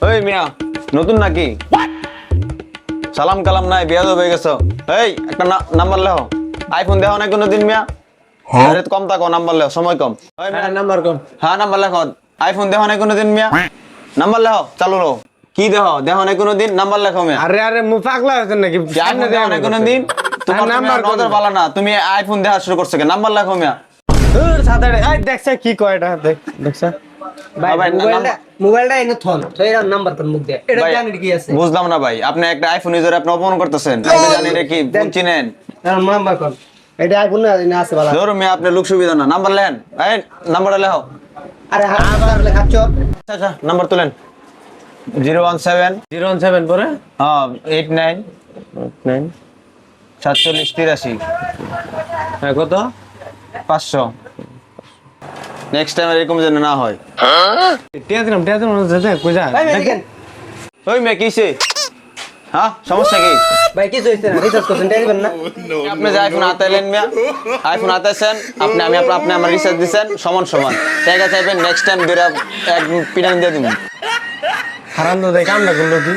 ওই মিয়া নতুন নাকি? সালাম কালাম নাই, বিয়া হয়ে গেছো। এই একটা নাম্বার লেখো। আইফোন দেখো না কোনোদিন মিয়া? আরে কম থাকো, নাম্বার লেখো, সময় কম। ওই মিয়া, নাম্বার কম। হ্যাঁ নাম্বার লেখো। আইফোন দেখো না কোনোদিন মিয়া? নাম্বার লেখো, চালু রো। কি দেখো না কোনোদিন? নাম্বার লেখো মিয়া। আরে মু পাগলা হয়েছেন নাকি? আইফোন দেখো না কোনোদিন? তোমার নাম্বার নজর ভালো না, তুমি আইফোন দেখা শুরু করছো কে? নাম্বার লেখো মিয়া। সাদারে এই দেখছ কি কয় এটা দেখছ? ভাই, মোবাইলটা এনে থন তো এর নাম্বার কোন মুখ দে এটা ভাই, জানি কি আছে বুঝলাম না ভাই, আপনি একটা আইফোন ইউজার, আপনি অপমান করতেছেন। আপনি জানেন এটা কি? ফোন চিনেন? নাম্বার কোন এটা আইফোন না আছে বালা ধরো মিয়া, আপনার লোক সুবিধা না। নাম্বার লেন, এই নাম্বারটা লেখো। আরে হাজার লে খাচ্ছ আচ্ছা নাম্বার তুলেন। 017 017 পরে 89 9 47 83 হ্যাঁ কত? 500। নেক্সট টাইম এরকম যেন না হয়। টিয়া দিলাম যেতে কই যা ভাই দেখেন ওই মেয়ে কিসে? হ্যাঁ সমস্যা কি? ভাই কি হইছে না রিচার্জ করছেন টাকা দিবেন না আপনি যে আইফোন হাতাইলেন মিয়া, আইফোন হাতাইছেন আপনি, আপনি আমার রিচার্জ দিচ্ছেন, সমান সমান টাকা চাইবেন। নেক্সট টাইম দুইটা এক পিটান দিয়ে দিবেন। হারান তো দেখ কামটা করলো কি?